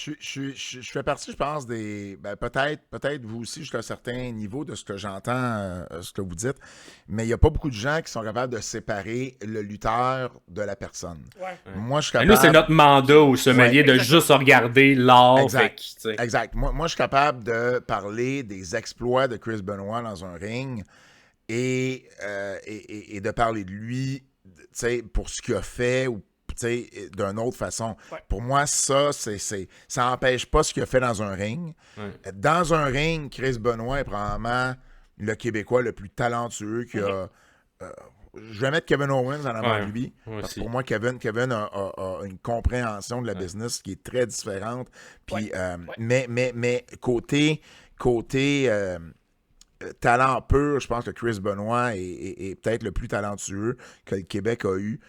Je fais partie, je pense, des. Ben, peut-être vous aussi, jusqu'à un certain niveau de ce que j'entends, ce que vous dites, mais il n'y a pas beaucoup de gens qui sont capables de séparer le lutteur de la personne. Ouais. Ouais. Moi, je suis Mais nous, c'est capable. notre mandat au sommelier de exactement. juste regarder l'art. Fait Exact. que, tu sais. Exact. Moi, je suis capable de parler des exploits de Chris Benoit dans un ring et de parler de lui, tu sais, pour ce qu'il a fait ou d'une autre façon. Ouais. Pour moi, ça n'empêche pas ce qu'il a fait dans un ring. Ouais. Dans un ring, Chris Benoit est probablement le Québécois le plus talentueux qui a. Je vais mettre Kevin Owens en avant Ouais, de lui. moi Parce que aussi. pour moi, Kevin a une compréhension de la business qui est très différente. Puis, mais côté talent pur, je pense que Chris Benoit est peut-être le plus talentueux que le Québec a eu.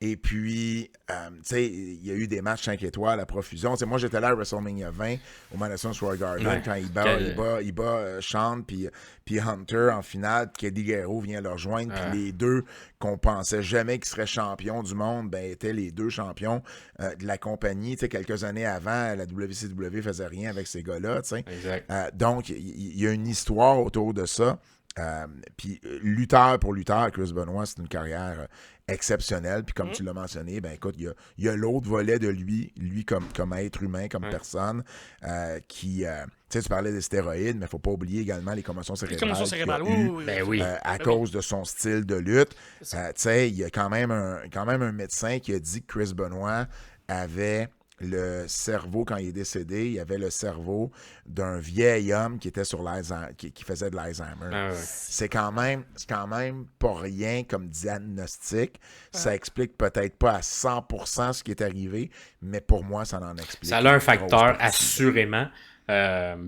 Et puis, tu sais, il y a eu des matchs 5 étoiles à profusion. T'sais, moi, j'étais là à WrestleMania 20 au Madison Square Garden Ouais. quand il bat Sean puis Hunter en finale. Puis Eddie Guerrero vient le rejoindre. Puis les deux qu'on pensait jamais qu'ils seraient champions du monde, ben, étaient les deux champions de la compagnie. T'sais, quelques années avant, la WCW faisait rien avec ces gars-là. Exact. Donc, il y a une histoire autour de ça. Puis lutteur pour lutteur, Chris Benoit, c'est une carrière exceptionnelle. Puis comme tu l'as mentionné, ben écoute, il y a l'autre volet de lui comme être humain, comme personne, qui... tu sais, tu parlais des stéroïdes, mais il ne faut pas oublier également les commotions Les cérébrales. commotions qu'il a cérébrales, eues, oui. Ben oui. à Ben cause de son style de lutte. C'est ça. Tu sais, il y a quand même un médecin qui a dit que Chris Benoit avait le cerveau, quand il est décédé, il avait le cerveau d'un vieil homme qui était sur qui faisait de l'Alzheimer. Ah ouais. C'est quand même pas rien comme diagnostic. Ça explique peut-être pas à 100% ce qui est arrivé, mais pour moi, ça en explique. Ça a un une facteur, grosse partie. assurément.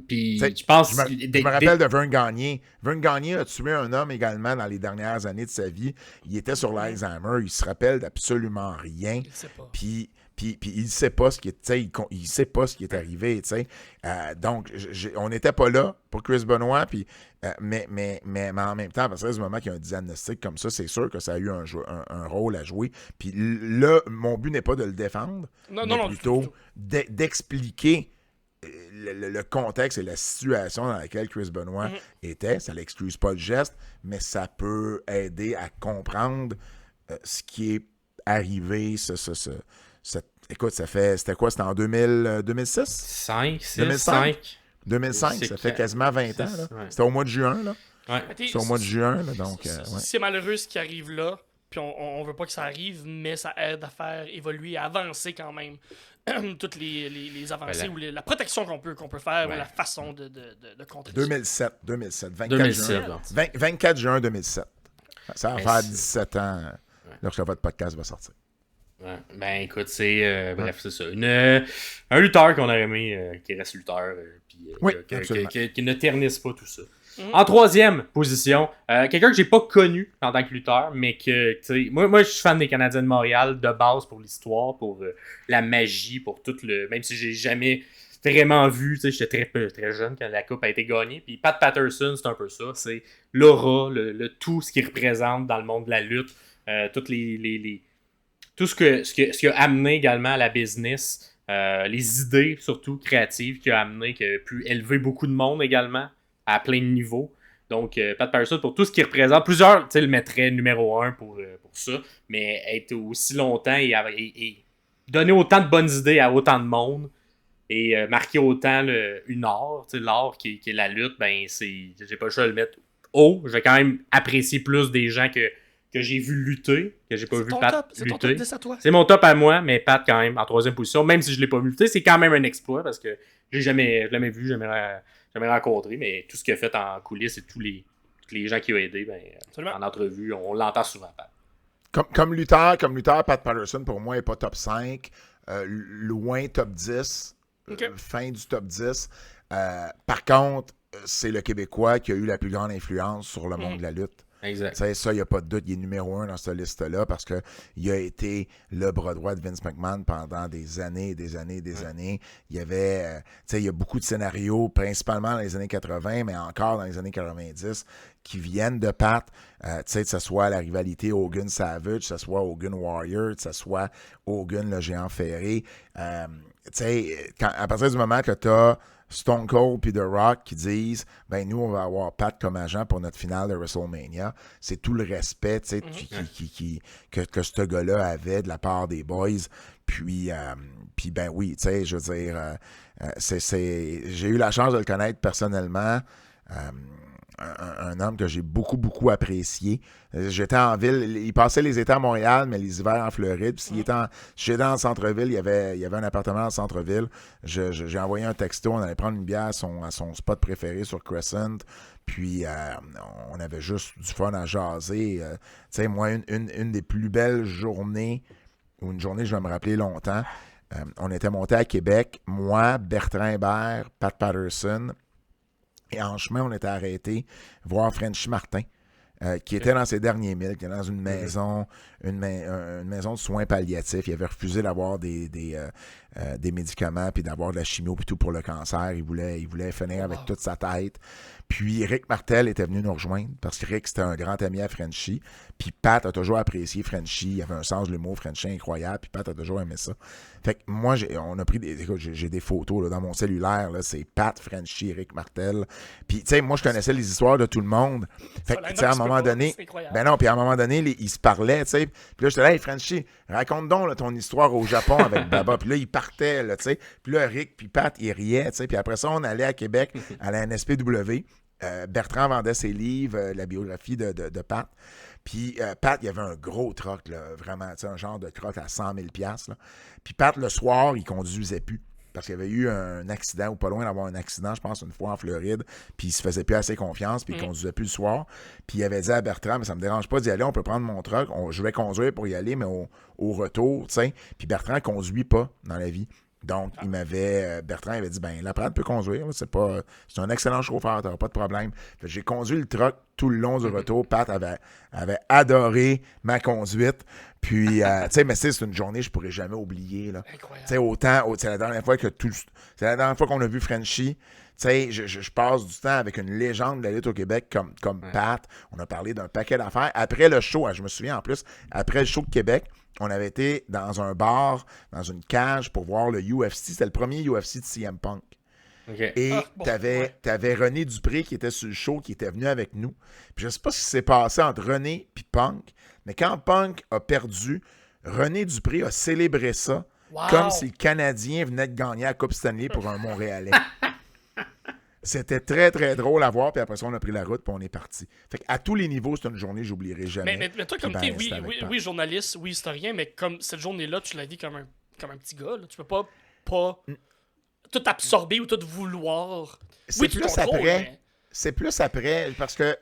Puis, T'sais, je pense... je me rappelle de Vern Gagné. Vern Gagné a tué un homme également dans les dernières années de sa vie. Il était sur l'Alzheimer. Il se rappelle d'absolument rien. Il sait pas. Puis il sait pas ce qui est, il sait pas ce qui est arrivé, tu sais. Donc on n'était pas là pour Chris Benoit, puis mais en même temps, à partir du moment qu'il y a un diagnostic comme ça, c'est sûr que ça a eu un rôle à jouer. Puis là, mon but n'est pas de le défendre, mais plutôt du tout. d'expliquer le contexte et la situation dans laquelle Chris Benoit était. Ça l'excuse pas le geste, mais ça peut aider à comprendre ce qui est arrivé, écoute, c'était quoi? C'était en 2006? 5, 6, 2005? 5. 2005, C'est ça fait clair. quasiment 20 ans. Là. Ouais. C'était au mois de juin. Là. Ouais. Mais t'sais, C'est au mois de juin. Là, donc, c'est malheureux ce qui arrive là, puis on veut pas que ça arrive, mais ça aide à faire évoluer, à avancer quand même toutes les avancées Voilà. ou la protection qu'on peut faire ou Ouais. la façon de contrer. 2007, 24 2007, juin. bon. 24 juin 2007. Ça va Mais faire c'est- 17 ans lorsque votre podcast va sortir. Ouais. Ben écoute, c'est bref, c'est ça. Un lutteur qu'on aurait aimé qui reste lutteur, puis Oui, absolument. qui ne ternisse pas tout ça. En troisième position, quelqu'un que j'ai pas connu en tant que lutteur, mais que, tu sais, moi je suis fan des Canadiens de Montréal de base pour l'histoire, pour la magie, pour tout le. Même si j'ai jamais vraiment vu, tu sais, j'étais très jeune quand la coupe a été gagnée. Puis Pat Patterson, c'est un peu ça. C'est l'aura, le tout ce qu'il représente dans le monde de la lutte, toutes tout ce qui a amené également à la business, les idées surtout créatives qui a amené, qui a pu élever beaucoup de monde également à plein de niveaux. Donc, Pat Patterson, pour tout ce qu'il représente, plusieurs le mettraient numéro 1 pour ça, mais être aussi longtemps et donner autant de bonnes idées à autant de monde et marquer autant une art, l'art qui est la lutte, ben j'ai pas le choix de le mettre haut. Je vais quand même apprécier plus des gens que j'ai vu lutter, que j'ai pas vu Pat C'est ton top lutter. 10 à toi. C'est mon top à moi, mais Pat quand même en troisième position, même si je l'ai pas vu lutter, c'est quand même un exploit parce que je l'ai jamais vu, jamais rencontré, mais tout ce qu'il a fait en coulisses et tous les gens qui ont aidé, ben, en entrevue, on l'entend souvent, Pat. Comme lutteur, Pat Patterson, pour moi, n'est pas top 5. Loin top 10. Fin du top 10. Par contre, c'est le Québécois qui a eu la plus grande influence sur le monde de la lutte. Exact. Ça, il n'y a pas de doute, il est numéro 1 dans cette liste-là parce qu'il a été le bras droit de Vince McMahon pendant des années et des années et des années. Il y avait, il y a beaucoup de scénarios, principalement dans les années 80, mais encore dans les années 90, qui viennent de Pat, que ce soit la rivalité Hogan-Savage, que ce soit Hogan-Warrior, que ce soit Hogan le géant ferré. À partir du moment que tu as Stone Cold puis The Rock qui disent ben nous on va avoir Pat comme agent pour notre finale de WrestleMania, c'est tout le respect que ce gars-là avait de la part des boys. Puis ben oui, je veux dire, j'ai eu la chance de le connaître personnellement. Un homme que j'ai beaucoup apprécié. J'étais en ville, il passait les étés à Montréal, mais les hivers en Floride. Puis j'étais dans le centre-ville, il y avait un appartement dans le centre-ville. J'ai envoyé un texto, on allait prendre une bière à son spot préféré sur Crescent. Puis on avait juste du fun à jaser. Moi, une des plus belles journées, ou une journée que je vais me rappeler longtemps, on était monté à Québec, moi, Bertrand Hébert, Pat Patterson. Et en chemin, on était arrêté voir Frenchy Martin, qui était dans ses derniers milles, qui était dans une maison, une maison de soins palliatifs. Il avait refusé d'avoir des médicaments puis d'avoir de la chimio puis tout pour le cancer. Il voulait finir avec toute sa tête. Puis Rick Martel était venu nous rejoindre parce que Rick, c'était un grand ami à Frenchy. Puis Pat a toujours apprécié Frenchy. Il avait un sens de l'humour Frenchy incroyable. Puis Pat a toujours aimé ça. Fait que moi, on a pris j'ai des photos là, dans mon cellulaire. Là, c'est Pat, Frenchy, Rick Martel. Puis, tu sais, moi, je connaissais les histoires de tout le monde. Fait que, tu sais, à un moment donné... Ben non, puis à un moment donné, ils se parlaient, tu sais. Puis là, j'étais là, hey, Frenchy, raconte donc là, ton histoire au Japon avec Baba. Puis là, ils partaient, là, tu sais. Puis là, Rick puis Pat, ils riaient, tu sais. Puis après ça, on allait à Québec, à la NSPW. Bertrand vendait ses livres, la biographie de Pat. Puis Pat, il y avait un gros troc, là, vraiment, un genre de troc à 100 000 $. Là. Puis Pat, le soir, il conduisait plus. Parce qu'il y avait eu un accident, ou pas loin d'avoir un accident, je pense, une fois en Floride. Puis il se faisait plus assez confiance, puis il conduisait plus le soir. Puis il avait dit à Bertrand, mais ça me dérange pas d'y aller, on peut prendre mon truck, je vais conduire pour y aller, mais au retour, tu sais. Puis Bertrand ne conduit pas dans la vie. Donc, Bertrand avait dit, ben, la Pat peut conduire, là, c'est un excellent chauffeur, t'auras pas de problème. Fait que j'ai conduit le truck tout le long du retour. Pat avait adoré ma conduite. Puis, tu sais, mais c'est une journée que je pourrais jamais oublier, là. Incroyable. C'est la dernière fois c'est la dernière fois qu'on a vu Frenchy. Tu sais, je passe du temps avec une légende de la lutte au Québec comme Pat. On a parlé d'un paquet d'affaires. Après le show, je me souviens en plus, après le show de Québec, on avait été dans un bar, dans une cage pour voir le UFC. C'était le premier UFC de CM Punk. Okay. Et t'avais René Dupré qui était sur le show, qui était venu avec nous. Puis je sais pas ce qui s'est passé entre René et Punk, mais quand Punk a perdu, René Dupré a célébré ça comme si le Canadien venait de gagner la Coupe Stanley pour un Montréalais. C'était très, très drôle à voir. Puis après ça, on a pris la route puis on est parti. Fait à tous les niveaux, c'est une journée que j'oublierai jamais. Mais toi, comme t'es, oui, journaliste, oui, historien, mais comme cette journée-là, tu la vis comme un petit gars. Là. Tu peux pas tout absorber ou tout vouloir. C'est plus après. C'est plus après parce que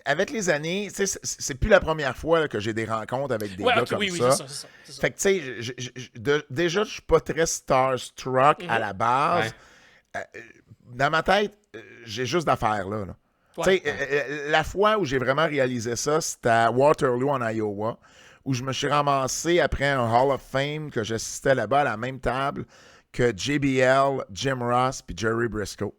avec les années, c'est plus la première fois là, que j'ai des rencontres avec des gars comme ça. C'est ça. Fait que tu sais, déjà, je suis pas très starstruck à la base. Ouais. Dans ma tête, j'ai juste d'affaires là. Ouais. La fois où j'ai vraiment réalisé ça, c'était à Waterloo, en Iowa, où je me suis ramassé après un Hall of Fame que j'assistais là-bas à la même table que JBL, Jim Ross puis Jerry Briscoe.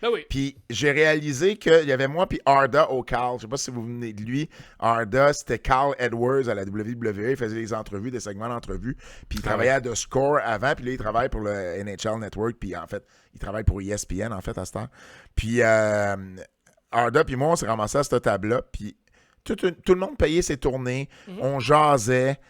Ben oui. Puis j'ai réalisé qu'il y avait moi puis Arda O'Cal. Je sais pas si vous venez de lui. Arda, c'était Carl Edwards à la WWE. Il faisait des entrevues, des segments d'entrevues. Puis il travaillait à The Score avant. Puis là, il travaille pour le NHL Network. Puis en fait, il travaille pour ESPN, en fait, à ce temps. Puis Arda puis moi, on s'est ramassés à cette table-là. Puis tout le monde payait ses tournées. On jasait.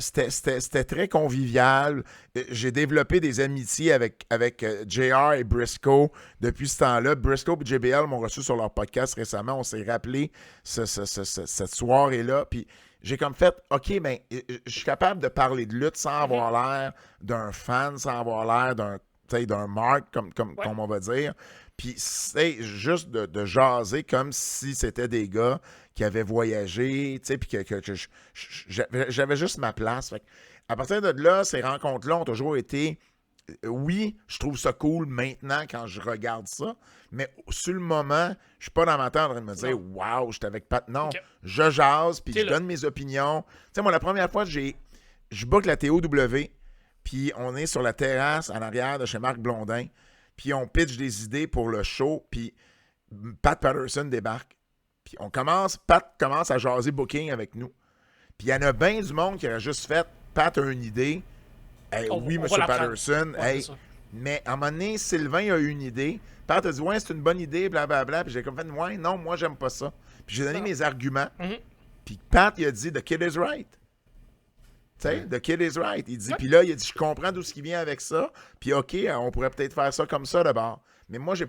C'était très convivial. J'ai développé des amitiés avec JR et Briscoe depuis ce temps-là. Briscoe et JBL m'ont reçu sur leur podcast récemment. On s'est rappelé cette soirée-là. Puis j'ai comme fait, OK, ben, je suis capable de parler de lutte sans avoir l'air d'un fan, sans avoir l'air d'un mark, comme on va dire. Puis c'est juste de jaser comme si c'était des gars qui avaient voyagé, tu sais, puis que j'avais juste ma place. Fait à partir de là, ces rencontres-là ont toujours été oui, je trouve ça cool maintenant quand je regarde ça, mais sur le moment, je suis pas dans ma tête en train de me dire « Wow, j'étais avec Pat ». Non, je jase, puis je donne mes opinions. Tu sais, moi, la première fois, je book la TOW, puis on est sur la terrasse en arrière de chez Marc Blondin, puis on pitch des idées pour le show, puis Pat Patterson débarque. Puis Pat commence à jaser booking avec nous. Puis il y en a bien du monde qui aurait juste fait « Pat a une idée ». Hey, oui, M. Patterson. Ouais, mais à un moment donné, Sylvain a eu une idée. Pat a dit, ouais, c'est une bonne idée, blablabla. Puis j'ai comme fait, ouais, non, moi, j'aime pas ça. Puis j'ai donné mes arguments. Puis Pat, il a dit, the kid is right. Tu sais, the kid is right. Il dit, puis là, il a dit, je comprends d'où ce qui vient avec ça. Puis OK, on pourrait peut-être faire ça comme ça d'abord. Mais moi, j'ai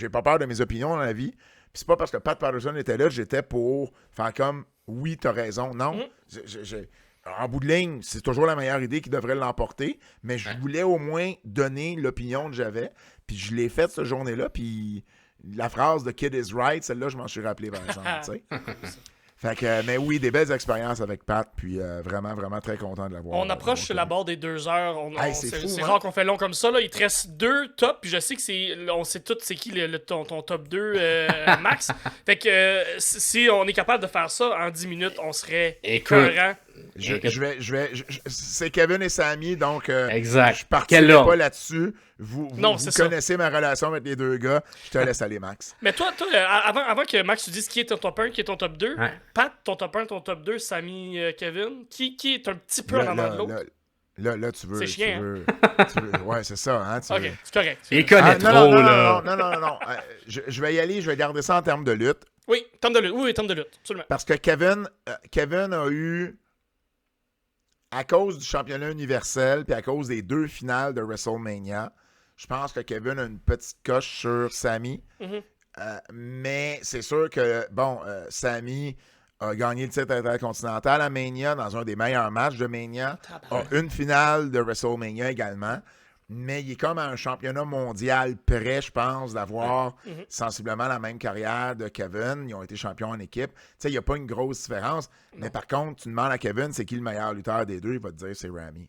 pas peur de mes opinions dans la vie. Puis c'est pas parce que Pat Patterson était là, j'étais pour faire comme, oui, t'as raison. Non, en bout de ligne, c'est toujours la meilleure idée qui devrait l'emporter, mais je voulais au moins donner l'opinion que j'avais, puis je l'ai faite cette journée-là, puis la phrase « The kid is right », celle-là, je m'en suis rappelé, par exemple, tu sais. Fait que, mais oui, des belles expériences avec Pat, puis vraiment, vraiment très content de l'avoir. On approche la barre des 2 heures. C'est rare hein? qu'on fait long comme ça. Là. Il te reste 2 tops, puis je sais que on sait tous c'est qui ton top 2, Max. Fait que si on est capable de faire ça en 10 minutes, on serait écœurant. C'est Kevin et Samy, donc exact. Je partirai pas là-dessus. Vous connaissez ma relation avec les deux gars. Je te laisse aller, Max. Mais toi avant que Max te dise qui est ton top 1, qui est ton top 2, Pat, ton top 1, ton top 2, Samy, Kevin, qui est un petit peu en avant de l'autre? Là, tu veux... C'est chiant, ouais, c'est ça, hein? Ok, c'est correct. Il connaît trop, là. Non. Je vais y aller, je vais garder ça en termes de lutte. Oui, termes de lutte, absolument. Parce que Kevin a eu... À cause du championnat universel, puis à cause des 2 finales de WrestleMania, je pense que Kevin a une petite coche sur Samy. Mais c'est sûr que, Samy a gagné le titre intercontinental à Mania dans un des meilleurs matchs de Mania. A une finale de WrestleMania également. Mais il est comme à un championnat mondial près, je pense, d'avoir sensiblement la même carrière de Kevin. Ils ont été champions en équipe. Tu sais, il n'y a pas une grosse différence. Mais par contre, tu demandes à Kevin, c'est qui le meilleur lutteur des deux, il va te dire c'est Ramy.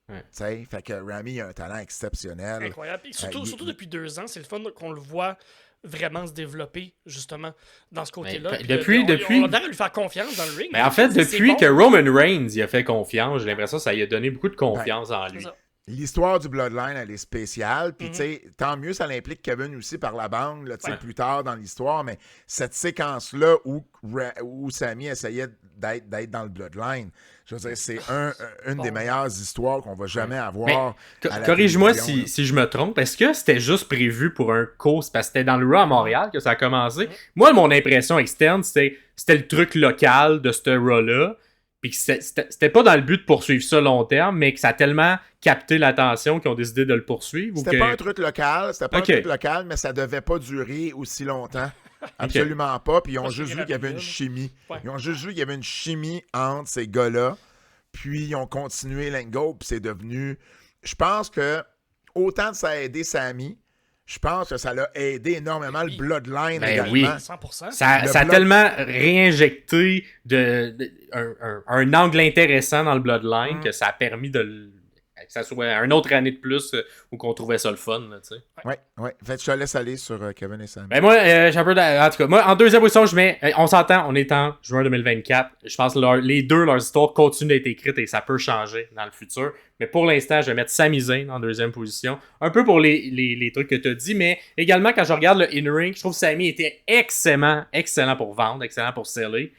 Tu sais, fait que Ramy a un talent exceptionnel. Incroyable. Et surtout depuis 2 ans, c'est le fun qu'on le voit vraiment se développer, justement, dans ce côté-là. On a lui faire confiance dans le ring. Mais en fait, depuis que Roman Reigns il a fait confiance, j'ai l'impression que ça lui a donné beaucoup de confiance en lui. L'histoire du Bloodline, elle est spéciale. Puis, tu sais, tant mieux, ça l'implique Kevin aussi par la bande, là, plus tard dans l'histoire. Mais cette séquence-là où Samy essayait d'être dans le Bloodline, je veux dire, c'est une des meilleures histoires qu'on va jamais avoir. Corrige-moi si je me trompe. Est-ce que c'était juste prévu pour un course parce que c'était dans le Raw à Montréal que ça a commencé? Moi, mon impression externe, c'était le truc local de ce Raw-là. Puis que c'était pas dans le but de poursuivre ça long terme, mais que ça a tellement capté l'attention qu'ils ont décidé de le poursuivre. C'était pas un truc local, mais ça devait pas durer aussi longtemps. Absolument pas. Puis ils ont juste vu qu'il y avait une chimie. Ils ont juste vu qu'il y avait une chimie entre ces gars-là. Puis ils ont continué l'angle, puis c'est devenu... Je pense que autant que ça a aidé Samy, je pense que ça l'a aidé énormément le Bloodline également. Oui, 100%. Ça a tellement réinjecté un angle intéressant dans le Bloodline que ça a permis que ça soit une autre année de plus où qu'on trouvait ça le fun. Oui. Fait que je te laisse aller sur Kevin et Samy. Ben moi, j'ai un peu en tout cas, moi, en deuxième position, je mets... On s'entend, on est en juin 2024. Je pense que leurs histoires continuent d'être écrites et ça peut changer dans le futur. Mais pour l'instant, je vais mettre Sami Zayn en deuxième position. Un peu pour les trucs que tu as dit, mais également quand je regarde le in-ring, je trouve que Sami était excellent pour vendre, excellent pour seller.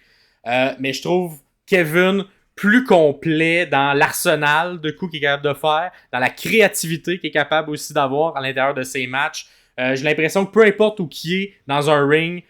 Mais je trouve Kevin plus complet dans l'arsenal de coups qu'il est capable de faire, dans la créativité qu'il est capable aussi d'avoir à l'intérieur de ses matchs. J'ai l'impression que peu importe où qui est dans un ring,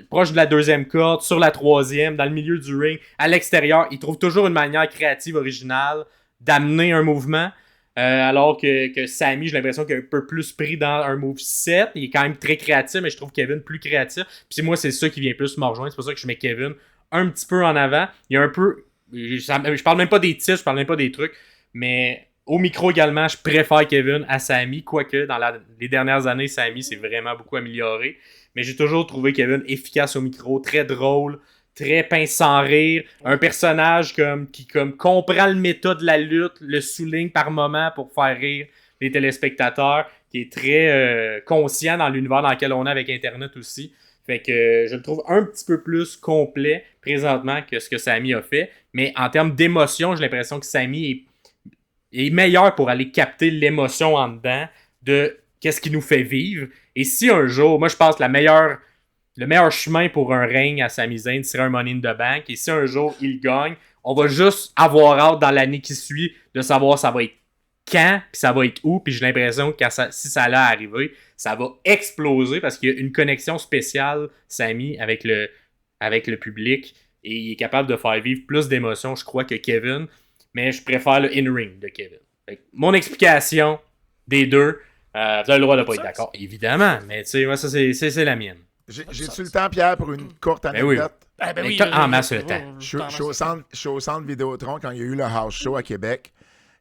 proche de la deuxième corde, sur la troisième, dans le milieu du ring, à l'extérieur, il trouve toujours une manière créative, originale d'amener un mouvement. Alors que Sami, j'ai l'impression qu'il est un peu plus pris dans un moveset. Il est quand même très créatif, mais je trouve Kevin plus créatif. Puis moi, c'est ça qui vient plus me rejoindre. C'est pour ça que je mets Kevin un petit peu en avant. Il y a un peu... Je parle même pas des titres, je parle même pas des trucs, mais au micro également, je préfère Kevin à Sami, quoique dans les dernières années, Sami s'est vraiment beaucoup amélioré. Mais j'ai toujours trouvé Kevin efficace au micro, très drôle, très pince sans rire, un personnage qui comprend le méta de la lutte, le souligne par moment pour faire rire les téléspectateurs, qui est très conscient dans l'univers dans lequel on est avec Internet aussi. Fait que je le trouve un petit peu plus complet présentement que ce que Sami a fait. Mais en termes d'émotion, j'ai l'impression que Sami est meilleur pour aller capter l'émotion en dedans de qu'est-ce qui nous fait vivre. Et si un jour, moi je pense que le meilleur chemin pour un règne à Sami Zayn serait un Money in the Bank. Et si un jour il gagne, on va juste avoir hâte dans l'année qui suit de savoir ça va être quand, puis ça va être où. Puis j'ai l'impression que si ça allait arriver, ça va exploser parce qu'il y a une connexion spéciale, Sami, avec le public. Et il est capable de faire vivre plus d'émotions, je crois, que Kevin. Mais je préfère le in-ring de Kevin. Fait que mon explication des deux, vous avez le droit de ne pas être d'accord, évidemment. Mais tu sais, moi, ça, c'est la mienne. J'ai-tu le temps, Pierre, pour une courte anecdote? Ben oui. En masse le temps. Je suis au centre Vidéotron quand il y a eu le house show à Québec.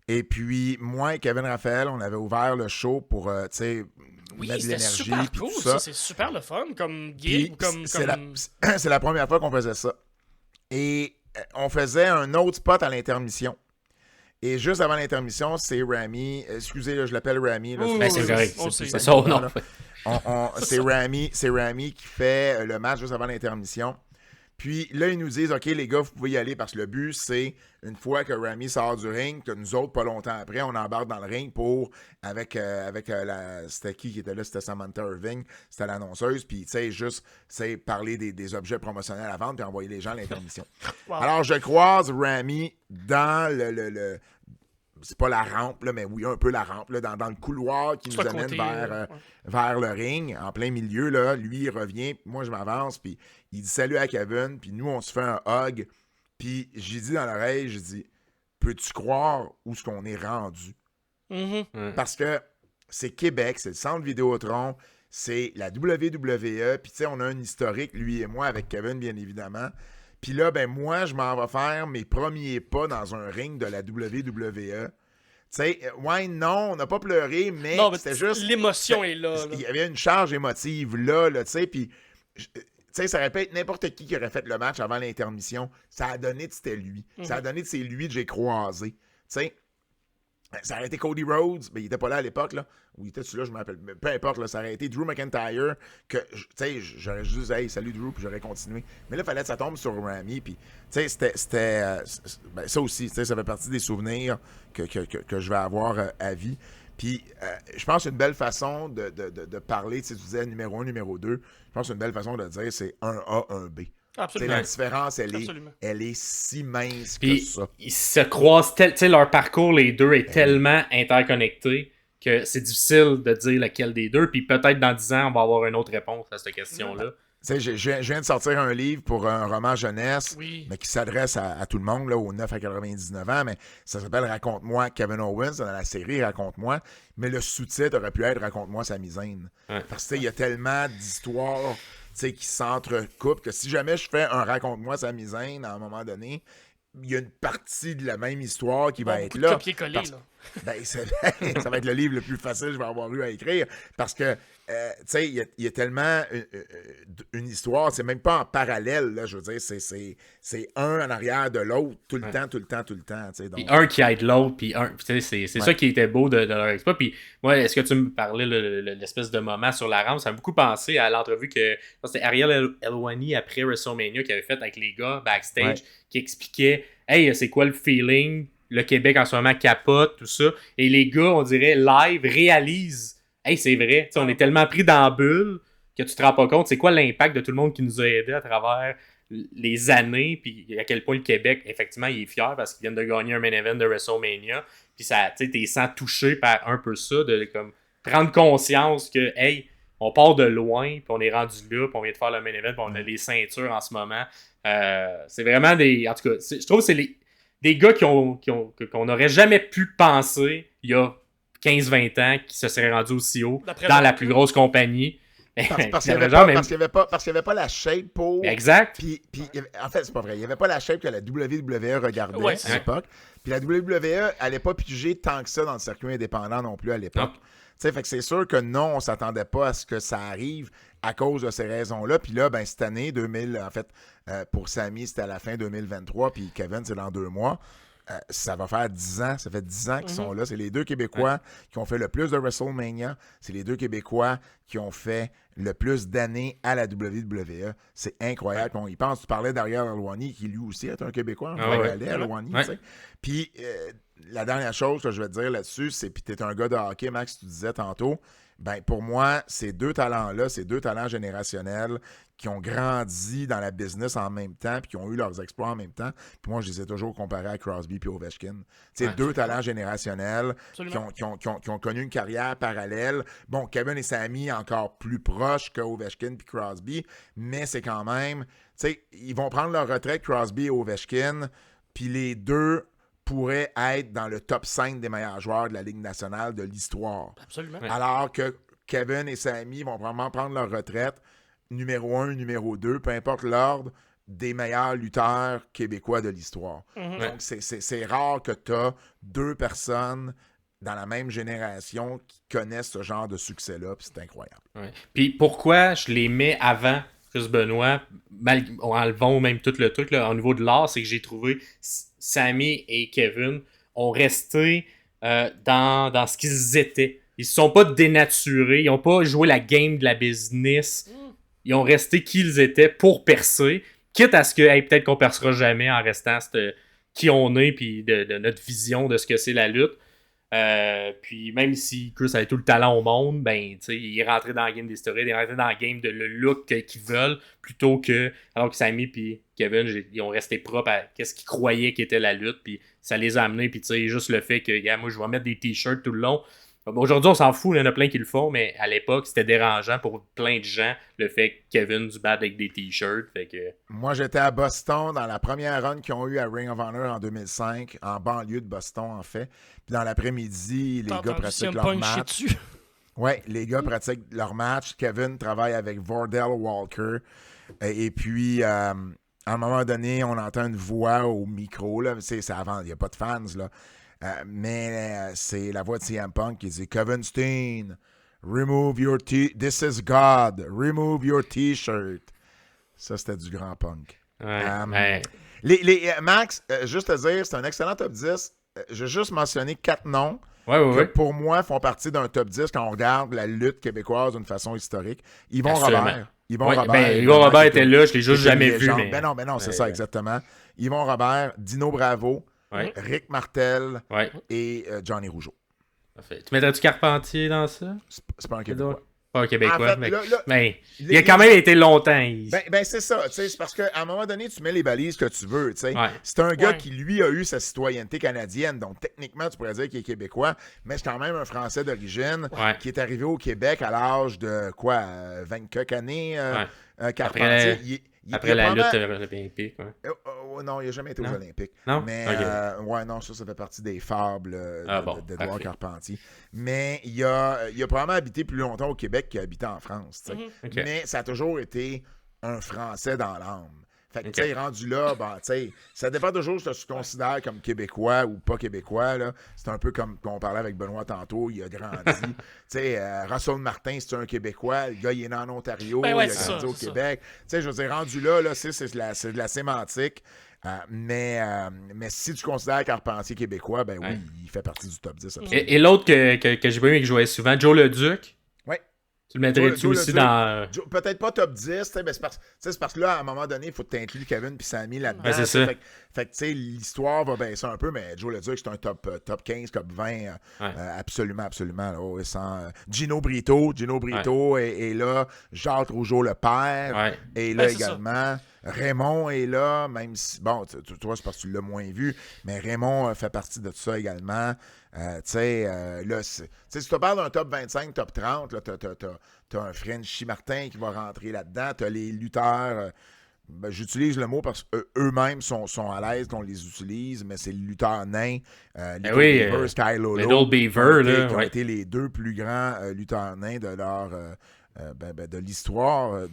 Et puis, moi et Kevin Raphaël, on avait ouvert le show pour, tu sais, mettre de l'énergie. Super puis cool, tout ça. C'est super le fun comme gig. C'est la première fois qu'on faisait ça. Et on faisait un autre spot à l'intermission. Et juste avant l'intermission, c'est Rami. Excusez, là, je l'appelle Rami. Là, c'est correct. C'est ça, non. C'est Rami qui fait le match juste avant l'intermission. Puis là, ils nous disent, OK, les gars, vous pouvez y aller parce que le but, c'est une fois que Rami sort du ring, que nous autres, pas longtemps après, on embarque dans le ring pour, avec c'était qui était là? C'était Samantha Irving, c'était l'annonceuse, puis tu sais, juste, parler des objets promotionnels à vendre puis envoyer les gens à l'intermission. Wow. Alors, je croise Rami dans le c'est pas la rampe, là, mais oui, un peu la rampe, là, dans le couloir qui nous amène vers le ring, en plein milieu. Là, lui, il revient, moi, je m'avance, puis il dit salut à Kevin, puis nous, on se fait un hug. Puis j'ai dit dans l'oreille, j'ai dit, peux-tu croire où est-ce qu'on est rendu? Mm-hmm. Parce que c'est Québec, c'est le centre Vidéotron, c'est la WWE, puis tu sais, on a un historique, lui et moi, avec Kevin, bien évidemment. Puis là, ben moi, je m'en vais faire mes premiers pas dans un ring de la WWE. Tu sais, ouais, non, on n'a pas pleuré, mais c'était juste... L'émotion est là. Il y avait une charge émotive là tu sais, puis... Tu sais, ça aurait pu être n'importe qui aurait fait le match avant l'intermission. Ça a donné que c'était lui. Ça a donné que c'est lui que j'ai croisé. Tu sais, ça aurait été Cody Rhodes, mais il était pas là à l'époque, là. Ou il était-tu là, je me rappelle. Peu importe, là, ça aurait été Drew McIntyre, que, tu sais, j'aurais juste dit, hey, salut Drew, puis j'aurais continué. Mais là, il fallait que ça tombe sur Rami, puis, tu sais, c'était ça aussi, tu sais, ça fait partie des souvenirs que je vais avoir à vie. Puis, je pense que c'est une belle façon de parler, tu sais, tu disais numéro 1, numéro 2. Je pense que c'est une belle façon de dire, c'est 1A, 1B. Absolument. La différence, elle est si mince puis, que ça. Ils se croisent, tu sais, leur parcours, les deux, est tellement interconnecté que c'est difficile de dire lequel des deux. Puis peut-être dans 10 ans, on va avoir une autre réponse à cette question-là. Tu sais, je viens de sortir un livre pour un roman jeunesse, mais qui s'adresse à tout le monde, là, aux 9 à 99 ans, mais ça s'appelle Raconte-moi Kevin Owens, dans la série Raconte-moi, mais le sous-titre aurait pu être Raconte-moi Sami Zayn. Parce que il y a tellement d'histoires qui s'entrecoupent que si jamais je fais un Raconte-moi Sami Zayn à un moment donné, il y a une partie de la même histoire qui va être là. Copier-coller, là. Ben, ça va être le livre le plus facile que je vais avoir eu à écrire parce que, tu sais, il y a tellement une histoire, c'est même pas en parallèle, là, je veux dire, c'est un en arrière de l'autre, tout le temps. Donc... Puis un qui aide l'autre, puis un, c'est ça qui était beau de leur exploit. Puis moi, est-ce que tu me parlais l'espèce de moment sur la rampe, ça m'a beaucoup pensé à l'entrevue que c'était Ariel Helwani après WrestleMania qui avait fait avec les gars backstage, qui expliquait, hey, c'est quoi le feeling? Le Québec en ce moment capote, tout ça. Et les gars, on dirait, live, réalisent. Hey, c'est vrai. On est tellement pris dans la bulle que tu te rends pas compte. C'est quoi l'impact de tout le monde qui nous a aidés à travers les années. Puis à quel point le Québec, effectivement, il est fier parce qu'ils viennent de gagner un main event de WrestleMania. Puis ça, tu sais, t'es sens touché par un peu ça, de comme prendre conscience que, hey, on part de loin, puis on est rendu là, puis on vient de faire le main event, puis on a les ceintures en ce moment. C'est vraiment des... En tout cas, je trouve que c'est des gars qu'on n'aurait jamais pu penser il y a 15-20 ans qui se seraient rendus aussi haut dans la plus grosse compagnie. Parce qu'il n'y avait pas la shape pour... Exact. Puis en fait, c'est pas vrai. Il n'y avait pas la shape que la WWE regardait à l'époque. Puis la WWE n'allait pas piger tant que ça dans le circuit indépendant non plus à l'époque. Fait que c'est sûr que non, on ne s'attendait pas à ce que ça arrive à cause de ces raisons-là. Puis là, ben, cette année, 2000, en fait, pour Sami, c'était à la fin 2023, puis Kevin, c'est dans 2 mois. ça va faire 10 ans. Ça fait 10 ans qu'ils sont là. C'est les deux Québécois qui ont fait le plus de WrestleMania. C'est les deux Québécois qui ont fait le plus d'années à la WWE. C'est incroyable qu'on y pense. Tu parlais d'Ariel Helwani, qui lui aussi est un Québécois. Helwani, tu sais. Puis, la dernière chose que je vais te dire là-dessus, c'est, puis tu es un gars de hockey, Max, tu disais tantôt, ben pour moi, ces deux talents-là, ces deux talents générationnels qui ont grandi dans la business en même temps puis qui ont eu leurs exploits en même temps. Puis moi, je les ai toujours comparés à Crosby puis Ovechkin. C'est deux talents générationnels qui ont connu une carrière parallèle. Bon, Kevin et Sammy encore plus proches que Ovechkin puis Crosby, mais c'est quand même... Tu sais, ils vont prendre leur retraite, Crosby et Ovechkin, puis les deux pourraient être dans le top 5 des meilleurs joueurs de la Ligue nationale de l'histoire. Absolument. Alors que Kevin et Sammy vont vraiment prendre leur retraite numéro 1, numéro 2, peu importe l'ordre, des meilleurs lutteurs québécois de l'histoire. Donc, c'est rare que tu as deux personnes dans la même génération qui connaissent ce genre de succès-là, puis c'est incroyable. Puis pourquoi je les mets avant Chris Benoit, enlevons même tout le truc là, au niveau de l'art, c'est que j'ai trouvé Sammy et Kevin ont resté dans ce qu'ils étaient. Ils ne se sont pas dénaturés, ils n'ont pas joué la game de la business. Ils ont resté qui ils étaient pour percer, quitte à ce que peut-être qu'on ne percera jamais en restant qui on est puis de notre vision de ce que c'est la lutte. Puis même si Chris avait tout le talent au monde, ben il est rentré dans le game des stories, il est rentré dans le game de le look qu'ils veulent, plutôt que alors que Sammy puis Kevin, ils ont resté propres à qu'est-ce qu'ils croyaient qu'était la lutte, puis ça les a amenés, puis juste le fait que moi je vais mettre des t-shirts tout le long. Aujourd'hui on s'en fout, il y en a plein qui le font, mais à l'époque c'était dérangeant pour plein de gens le fait que Kevin du bat avec des t-shirts. Fait que... Moi j'étais à Boston dans la première run qu'ils ont eu à Ring of Honor en 2005, en banlieue de Boston en fait. Puis dans l'après-midi, les gars pratiquent leur match. Oui, les gars pratiquent leur match. Kevin travaille avec Vordell Walker. Et puis, à un moment donné, on entend une voix au micro. Là. C'est avant, il n'y a pas de fans. Là. Mais c'est la voix de CM Punk qui dit « Kevin Steen, remove your this is God. Remove your t-shirt. » Ça, c'était du grand punk. Max, juste te dire, c'est un excellent top 10. Je vais juste mentionner 4 noms qui, pour moi, font partie d'un top 10 quand on regarde la lutte québécoise d'une façon historique. Yvon Robert. Yvon Robert était là, je l'ai juste jamais vu. Mais... Ben non, c'est ça, exactement. Yvon Robert, Dino Bravo, Rick Martel et Johnny Rougeau. Tu mettrais-tu Carpentier dans ça? C'est pas un Québécois. Pas un Québécois, en fait, mais il a quand même été longtemps. Ben c'est ça, c'est parce qu'à un moment donné, tu mets les balises que tu veux. C'est un gars qui, lui, a eu sa citoyenneté canadienne, donc techniquement, tu pourrais dire qu'il est québécois, mais c'est quand même un Français d'origine qui est arrivé au Québec à l'âge de, 20 quelques années, Carpentier. Après la lutte olympique. Non, il n'a jamais été aux Olympiques. Non? Mais ça fait partie des fables d'Édouard Carpentier. Mais il a probablement habité plus longtemps au Québec qu'il a habité en France. Mais ça a toujours été un Français dans l'âme. Fait que, tu sais, rendu là, ça dépend toujours si tu te considères comme Québécois ou pas Québécois. Là. C'est un peu comme on parlait avec Benoît tantôt, il a grandi. Tu sais, Russell Martin, c'est un Québécois. Le gars, il est né en Ontario, il a grandi au Québec. Tu sais, je veux dire, rendu là c'est de la sémantique. Mais si tu considères Carpentier québécois, ben oui, il fait partie du top 10. Et l'autre que j'ai pas aimé et que je jouais souvent, Joe Leduc. Oui. Tu le mettrais-tu aussi dans... Peut-être pas top 10, mais c'est parce que là, à un moment donné, il faut que tu inclues Kevin puis Sammy là-dedans. C'est ça. Fait que, tu sais, l'histoire va baisser un peu, mais Joe Leduc, c'est un top 15, top 20, absolument. Là, sans... Gino Brito est là. Jacques Rougeau, le père, est là également. Raymond est là, même si, bon, toi, c'est parce que tu l'as moins vu, mais Raymond fait partie de tout ça également. Là, si tu parles d'un top 25, top 30, là, t'as un Frenchy Martin qui va rentrer là-dedans, t'as les lutteurs, j'utilise le mot parce qu'eux-mêmes sont à l'aise qu'on les utilise, mais c'est les lutteurs nains, Little Beaver, Sky Lolo, qui ont été les deux plus grands lutteurs nains de leur... de l'histoire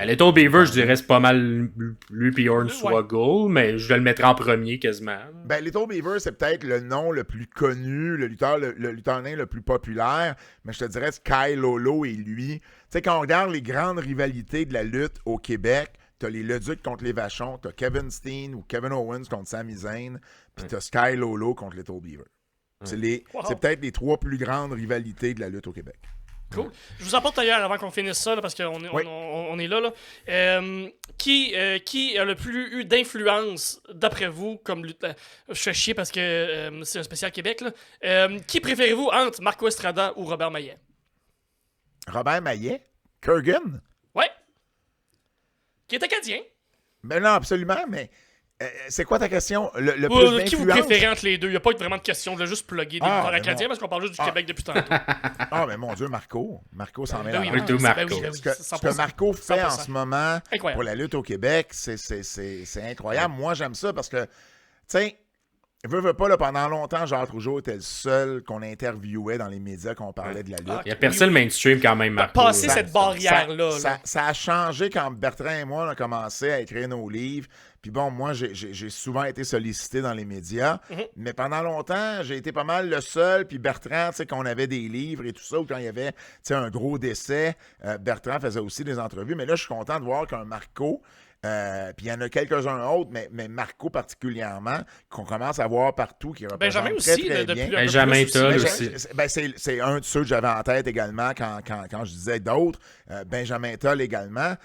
Little Beaver, je dirais, c'est pas mal lui puis Hornswoggle, mais je le mettrais en premier quasiment. Little Beaver, c'est peut-être le nom le plus connu, le lutteur nain le plus populaire, mais je te dirais Sky Lolo et lui. Tu sais, quand on regarde les grandes rivalités de la lutte au Québec, t'as les Leduc contre les Vachons, t'as Kevin Steen ou Kevin Owens contre Sami Zayn, puis t'as Sky Lolo contre Little Beaver. C'est peut-être les 3 plus grandes rivalités de la lutte au Québec. Cool. Je vous apporte d'ailleurs, avant qu'on finisse ça, là, parce qu'on est, on est là. Qui a le plus eu d'influence, d'après vous, comme lutte... Je fais chier parce que c'est un spécial Québec. Là. Qui préférez-vous entre Marco Estrada ou Robert Maillet? Robert Maillet? Kurgan? Ouais. Qui est acadien. Ben non, absolument, mais c'est quoi ta question? Le plus d'influence? Qui vous préférez entre les deux? Il n'y a pas vraiment de question. Je vais juste plugger des lutteurs acadiens parce qu'on parle juste du Québec depuis tantôt. Ah, mais mon Dieu, Marco. Marco s'en met là. Ce que Marco fait 100%. en ce moment pour la lutte au Québec, c'est incroyable. Moi, j'aime ça parce que, tu sais, veux pas, là, pendant longtemps, Jacques Rougeau était le seul qu'on interviewait dans les médias quand on parlait de la lutte. Il y a personne mainstream quand même, Marco. Passer cette barrière-là. Ça a changé quand Bertrand et moi, on a commencé à écrire nos livres. Puis bon, moi, j'ai souvent été sollicité dans les médias, mais pendant longtemps, j'ai été pas mal le seul. Puis Bertrand, tu sais, quand on avait des livres et tout ça, ou quand il y avait, tu sais, un gros décès, Bertrand faisait aussi des entrevues. Mais là, je suis content de voir qu'un Marco... puis il y en a quelques-uns autres, mais Marco particulièrement, qu'on commence à voir partout, qui représente Benjamin très, aussi, très depuis bien. Benjamin Toll aussi. C'est un de ceux que j'avais en tête également quand je disais d'autres. Benjamin Toll également.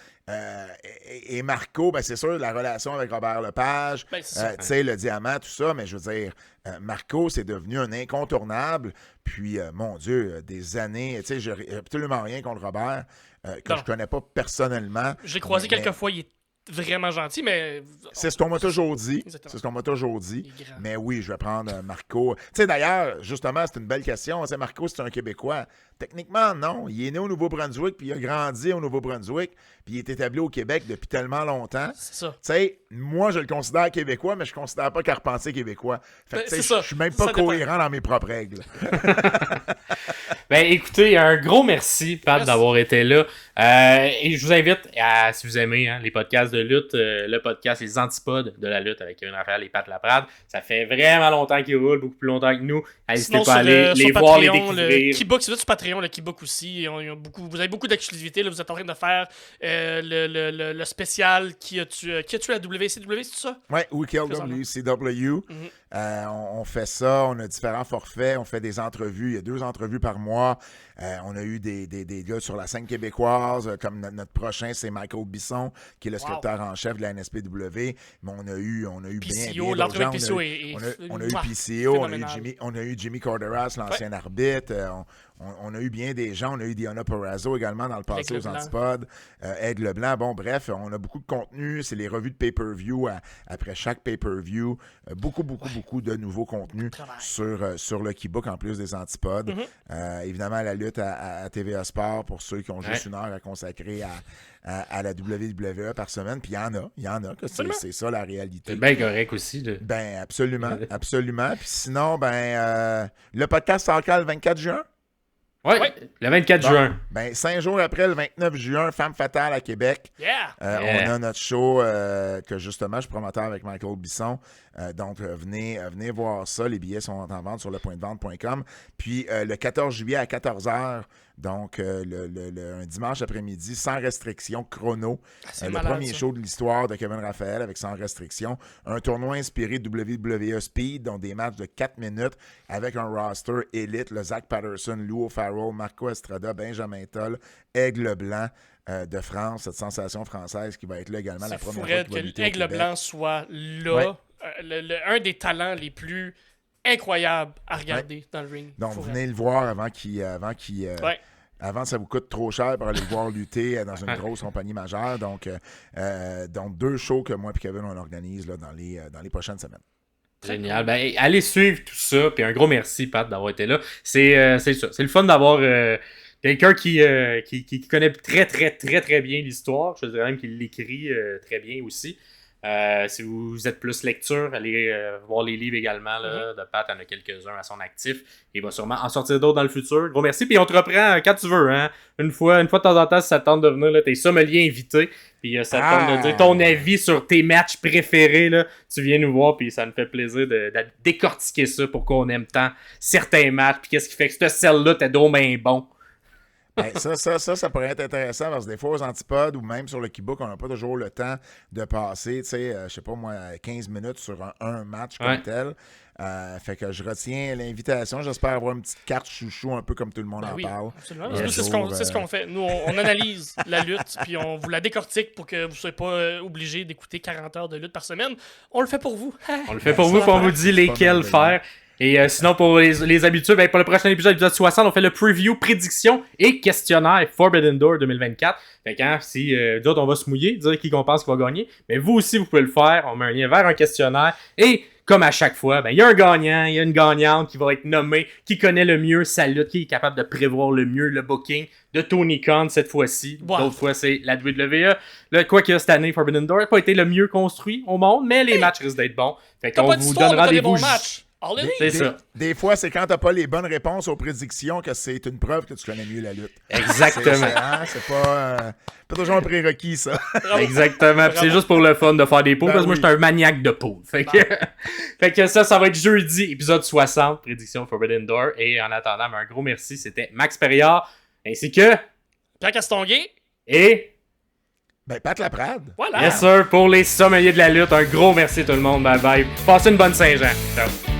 Et Marco, c'est sûr, la relation avec Robert Lepage, tu sais, le diamant, tout ça, mais je veux dire, Marco, c'est devenu un incontournable. Puis, mon Dieu, des années, tu sais, j'ai absolument rien contre Robert, que je connais pas personnellement. J'ai croisé quelques fois, il est vraiment gentil, mais... C'est ce qu'on m'a toujours dit. Exactement. C'est ce qu'on m'a toujours dit. Mais oui, je vais prendre Marco. Tu sais, d'ailleurs, justement, c'est une belle question. C'est Marco, c'est un Québécois. Techniquement, non. Il est né au Nouveau-Brunswick, puis il a grandi au Nouveau-Brunswick, puis il est établi au Québec depuis tellement longtemps. C'est ça. Tu sais, moi, je le considère québécois, mais je ne considère pas Carpentier québécois. Fait que, tu sais, je suis même pas cohérent dans mes propres règles. Ben, écoutez, un gros merci, Pat, d'avoir été là. Et je vous invite, si vous aimez les podcasts de lutte, le podcast Les Antipodes de la lutte avec Kevin Raphaël et Pat Laprade, ça fait vraiment longtemps qu'ils roulent, beaucoup plus longtemps que nous. N'hésitez pas à aller les voir, les découvrir. Keybook, c'est là sur Patreon, le Keybook aussi. Vous avez beaucoup d'exclusivité. Vous êtes en train de faire le spécial qui a-tu la WCW, c'est tout ça? Oui, Weekend WCW. On fait ça, on a différents forfaits, on fait des entrevues. Il y a 2 entrevues par mois. On a eu des gars sur la scène québécoise, comme notre prochain, c'est Michael Bisson, qui est le scripteur en chef de la NSPW. Mais on a eu PCO, bien l'entrevue d'autres gens. PCO On a eu PCO, on a eu Jimmy Corderas, l'ancien arbitre. On a eu bien des gens. On a eu Diana Perazzo également dans le passé aux Antipodes. Aigle Blanc. Bon, bref, on a beaucoup de contenu. C'est les revues de pay-per-view après chaque pay-per-view. Beaucoup de nouveaux contenus sur le Keybook en plus des Antipodes. Évidemment, la lutte à TVA Sport pour ceux qui ont juste 1 heure à consacrer à la WWE par semaine. Puis il y en a que c'est ça la réalité. C'est bien correct aussi. Ben, absolument. Puis sinon, le podcast sort quand, le 24 juin? Oui, le 24 juin. Ben, 5 jours après, le 29 juin, Femme Fatale à Québec. On a notre show que justement, je suis promoteur avec Michael Bisson. Donc, venez voir ça. Les billets sont en vente sur lepointdevente.com. Puis, le 14 juillet à 14h, donc un dimanche après-midi, sans restriction, chrono. Le premier show de l'histoire de Kevin Raphaël avec Sans restriction. Un tournoi inspiré de WWE Speed, donc des matchs de 4 minutes avec un roster élite. Le Zach Patterson, Lou O'Farrell, Marco Estrada, Benjamin Toll, Aigle Blanc. De France, cette sensation française qui va être là également la première fois qu'il va lutter au Québec. Aigle Blanc soit là, un des talents les plus incroyables à regarder dans le ring. Donc, venez le voir avant que ça vous coûte trop cher pour aller le voir lutter dans une grosse compagnie majeure. Donc 2 shows que moi et Kevin, on organise là, dans les prochaines semaines. Génial. Ben, allez suivre tout ça. Puis un gros merci, Pat, d'avoir été là. C'est ça. C'est le fun d'avoir... quelqu'un qui connaît très, très, très, très bien l'histoire. Je dirais même qu'il l'écrit très bien aussi. Si vous êtes plus lecture, allez voir les livres également là, de Pat. Il y en a quelques-uns à son actif. Il va sûrement en sortir d'autres dans le futur. Gros merci. Puis on te reprend quand tu veux. Hein? Une fois de temps en temps, si ça te tente de venir, là, t'es sommelier invité. Puis ça te tente de dire ton avis sur tes matchs préférés. Là. Tu viens nous voir. Puis ça nous fait plaisir de décortiquer ça pour qu'on aime tant certains matchs. Puis qu'est-ce qui fait que ce celle-là t'es donc bien bon. Ben, ça pourrait être intéressant parce que des fois, aux antipodes ou même sur le Keybook, on n'a pas toujours le temps de passer, tu sais, je sais pas moi, 15 minutes sur un match comme tel. Fait que je retiens l'invitation. J'espère avoir une petite carte chouchou un peu comme tout le monde en parle. Absolument. Nous, c'est ce qu'on fait. Nous, on analyse la lutte, puis on vous la décortique pour que vous ne soyez pas obligés d'écouter 40 heures de lutte par semaine. On le fait pour vous. On le fait pour vous, puis on vous dit lesquels faire. Et sinon, pour les habitudes, pour le prochain épisode 60, on fait le preview, prédiction et questionnaire Forbidden Door 2024. Fait que si d'autres, on va se mouiller, dire qui qu'on pense qu'il va gagner. Mais vous aussi, vous pouvez le faire. On met un lien vers un questionnaire. Et comme à chaque fois, il y a un gagnant, il y a une gagnante qui va être nommée, qui connaît le mieux sa lutte, qui est capable de prévoir le mieux le booking de Tony Khan cette fois-ci. Wow. D'autres fois, c'est la WWE. Là, quoi que cette année, Forbidden Door n'a pas été le mieux construit au monde, mais les matchs risquent d'être bons. Fait qu'on vous donnera des bons matchs. C'est ça. Des fois, c'est quand t'as pas les bonnes réponses aux prédictions que c'est une preuve que tu connais mieux la lutte. Exactement. C'est pas toujours un prérequis, ça. Exactement. C'est juste pour le fun de faire des poules, parce que moi, je suis un maniaque de poules. Fait que ça va être jeudi, épisode 60, prédiction Forbidden Door. Et en attendant, un gros merci. C'était Max Perriard, ainsi que Pierre Castonguay et Pat Laprade. Voilà. Yes, sir. Pour les sommeliers de la lutte, un gros merci tout le monde. Bye bye. Passez une bonne Saint-Jean. Ciao.